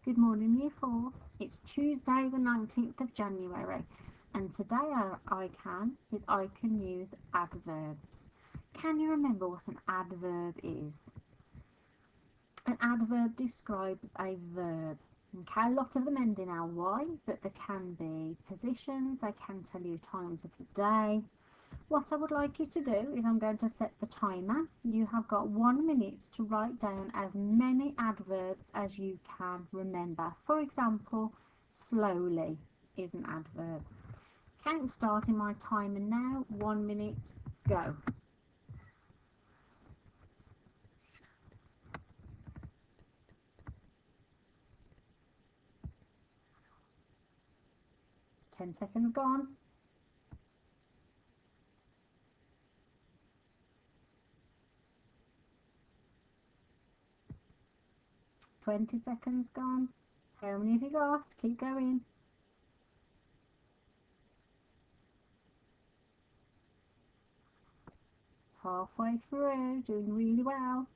Good morning, Year 4. It's Tuesday the 19th of January, and today I can use adverbs. Can you remember what an adverb is? An adverb describes a verb. Okay, a lot of them end in ly, but there can be positions, they can tell you times of the day. What I would like you to do is I'm going to set the timer. You have got 1 minute to write down as many adverbs as you can remember. For example, slowly is an adverb. Okay, starting my timer now. 1 minute, go. It's 10 seconds gone. 20 seconds gone. How many have you got? Keep going. Halfway through, doing really well.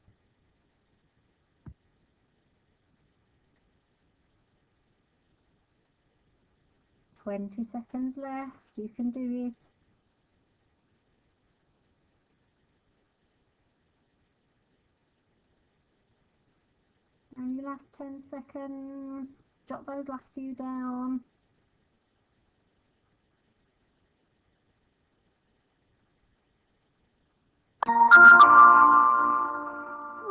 20 seconds left. You can do it. And your last 10 seconds. Jot those last few down. Oh,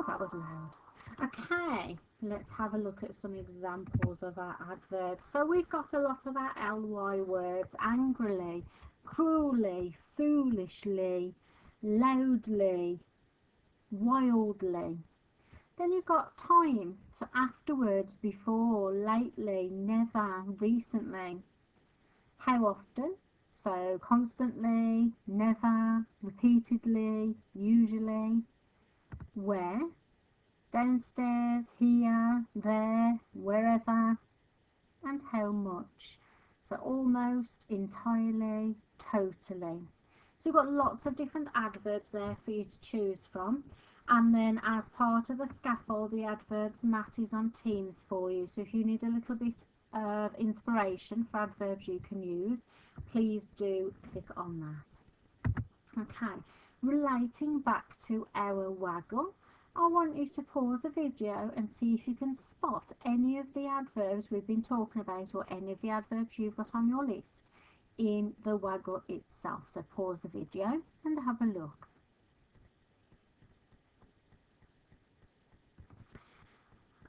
that was loud. Okay, let's have a look at some examples of our adverbs. So we've got a lot of our ly words: angrily, cruelly, foolishly, loudly, wildly. Then you've got time, so afterwards, before, lately, never, recently. How often? So constantly, never, repeatedly, usually. Where? Downstairs, here, there, wherever. And how much? So almost, entirely, totally. So we've got lots of different adverbs there for you to choose from. And then as part of the scaffold, the adverbs mat is on Teams for you. So if you need a little bit of inspiration for adverbs you can use, please do click on that. Okay, relating back to our waggle, I want you to pause the video and see if you can spot any of the adverbs we've been talking about, or any of the adverbs you've got on your list in the waggle itself. So pause the video and have a look.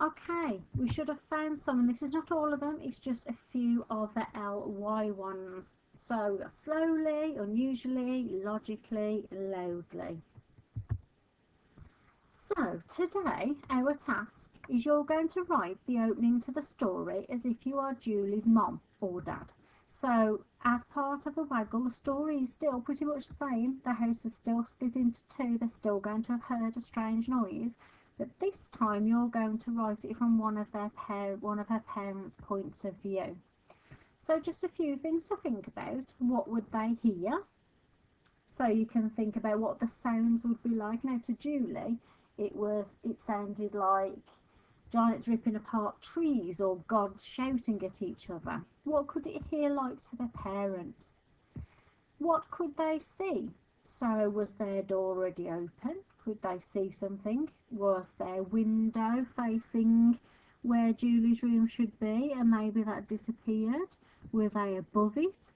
Okay, we should have found some, and this is not all of them, it's just a few of the ly ones. So slowly, unusually, logically, loudly. So today our task is you're going to write the opening to the story as if you are Julie's mom or dad. So as part of the waggle, the story is still pretty much the same. The house is still split into two. They're still going to have heard a strange noise, but this time you're going to write it from one of her parents' points of view. So just a few things to think about. What would they hear? So you can think about what the sounds would be like. Now to Julie, it sounded like giants ripping apart trees or gods shouting at each other. What could it hear like to their parents? What could they see? So was their door already open? Could they see something? Was their window facing where Julie's room should be and maybe that disappeared? Were they above it?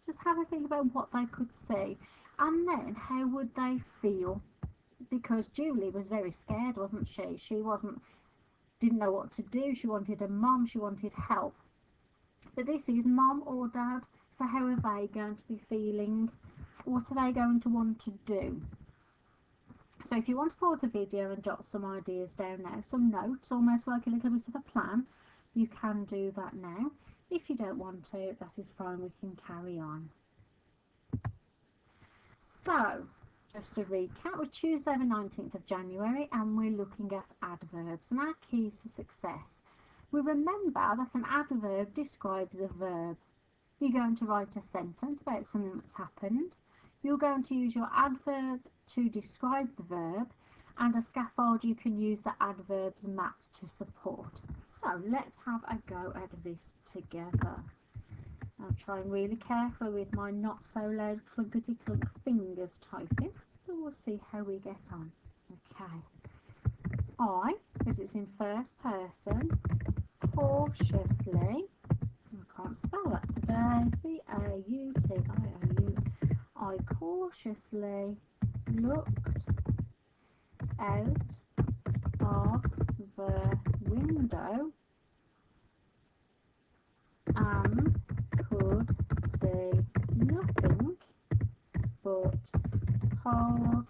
Just have a think about what they could see, and then how would they feel? Because Julie was very scared, wasn't she? She didn't know what to do. She wanted a mom, she wanted help. But this is mom or dad, so how are they going to be feeling? What are they going to want to do? So if you want to pause the video and jot some ideas down now, some notes, almost like a little bit of a plan, you can do that now. If you don't want to, that is fine, we can carry on. So, just to recap, we're Tuesday the 19th of January and we're looking at adverbs and our keys to success. We remember that an adverb describes a verb. You're going to write a sentence about something that's happened. You're going to use your adverb to describe the verb, and a scaffold you can use the adverbs mat to support. So let's have a go at this together. I'm trying really carefully with my not so loud clunkety clunk fingers typing, but we'll see how we get on. Okay. I, because it's in first person, cautiously, I can't spell that today, C-A-U-T-I-O-U, I cautiously looked out of the window and could see nothing but cold,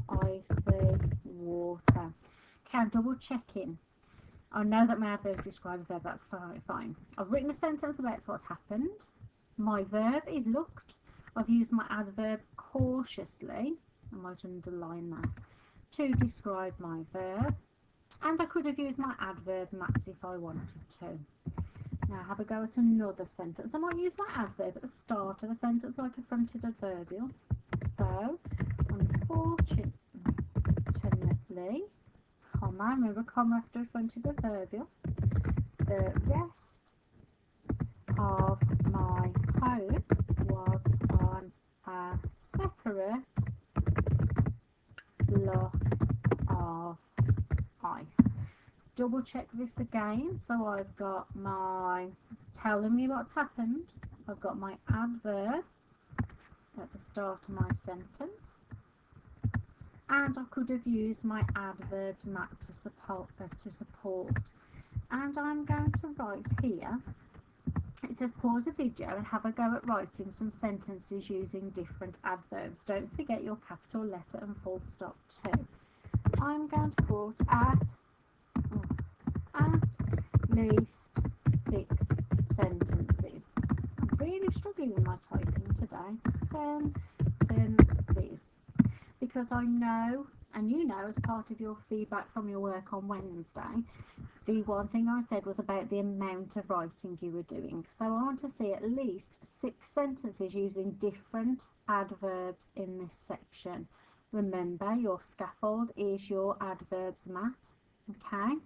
icy water. Okay, I'm double checking. I know that my adverbs describe a verb, that's fine. I've written a sentence about what's happened. My verb is looked. I've used my adverb cautiously, I might underline that, to describe my verb. And I could have used my adverb max if I wanted to. Now have a go at another sentence. I might use my adverb at the start of a sentence like a fronted adverbial. So, unfortunately, comma, remember comma after a fronted adverbial, the rest of my home was on a separate block of ice. Let's double check this again. So I've got my telling me what's happened. I've got my adverb at the start of my sentence. And I could have used my adverbs mat to support. And I'm going to write here, it says pause the video and have a go at writing some sentences using different adverbs. Don't forget your capital letter and full stop too. I'm going to put at least 6 sentences. I'm really struggling with my typing today. Sentences. Because I know, and you know, as part of your feedback from your work on Wednesday, the one thing I said was about the amount of writing you were doing. So I want to see at least 6 sentences using different adverbs in this section. Remember, your scaffold is your adverbs mat. Okay,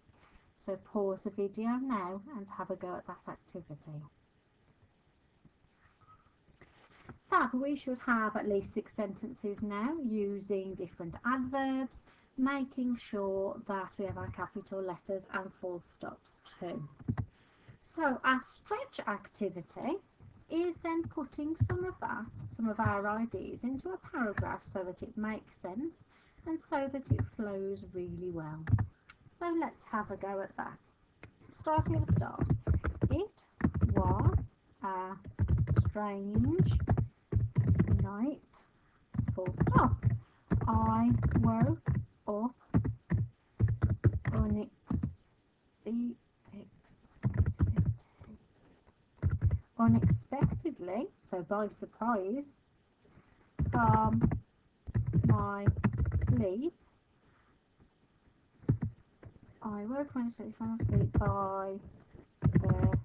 so pause the video now and have a go at that activity. Fab, we should have at least 6 sentences now using different adverbs, making sure that we have our capital letters and full stops too. So our stretch activity is then putting some of our ideas into a paragraph so that it makes sense and so that it flows really well. So let's have a go at that. Starting at the start. It was a strange night, full stop. I woke up unexpectedly, so by surprise, from my sleep. I woke unexpectedly from my sleep by the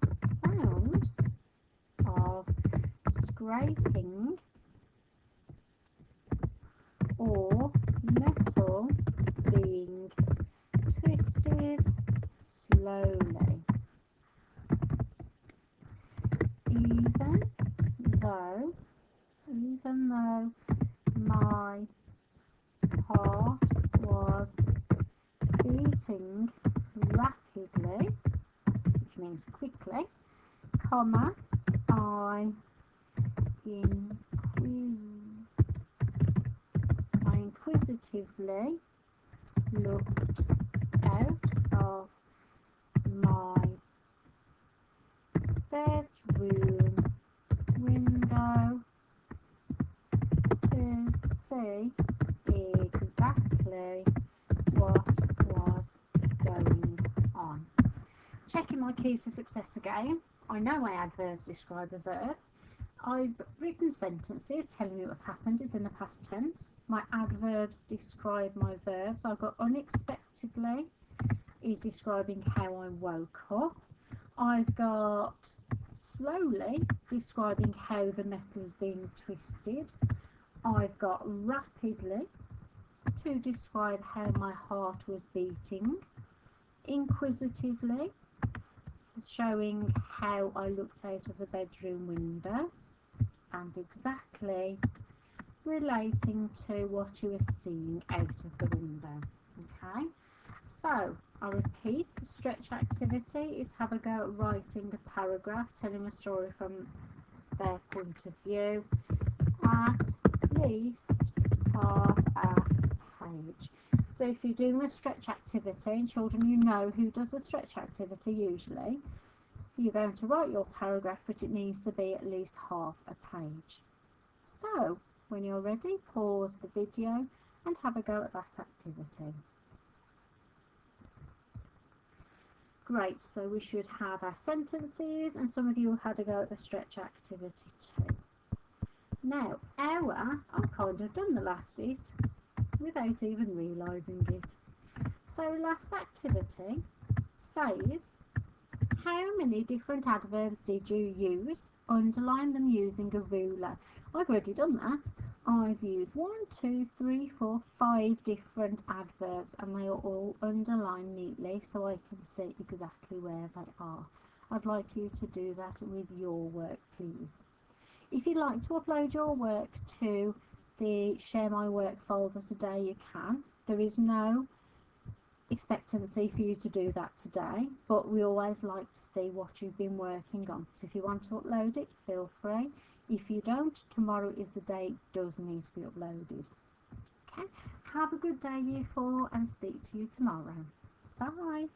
sound of scraping or metal being twisted slowly. Even though my heart was beating rapidly, which means quickly, comma, I inquisitively looked out of my bedroom window to see exactly what was going on. Checking my keys to success again. I know my adverbs describe a verb. I've written sentences telling me what's happened. It's in the past tense. My adverbs describe my verbs. I've got unexpectedly is describing how I woke up. I've got slowly describing how the metal is being twisted. I've got rapidly to describe how my heart was beating. Inquisitively showing how I looked out of the bedroom window and exactly relating to what you were seeing out of the window. Okay, so I'll repeat. The stretch activity is have a go at writing a paragraph telling a story from their point of view, at least half a page. So if you're doing the stretch activity, and children, you know who does the stretch activity usually, you're going to write your paragraph, but it needs to be at least half a page. So when you're ready, pause the video and have a go at that activity. Great, so we should have our sentences, and some of you have had a go at the stretch activity too. Now, I've kind of done the last bit without even realising it. So last activity says, how many different adverbs did you use? Underline them using a ruler. I've already done that. I've used 1, 2, 3, 4, 5 different adverbs, and they are all underlined neatly so I can see exactly where they are. I'd like you to do that with your work, please. If you'd like to upload your work to the Share My Work folder today, you can. There is no expectancy for you to do that today, but we always like to see what you've been working on. So if you want to upload it, feel free. If you don't, tomorrow is the day it does need to be uploaded. Okay, have a good day, Year 4, and speak to you tomorrow. Bye.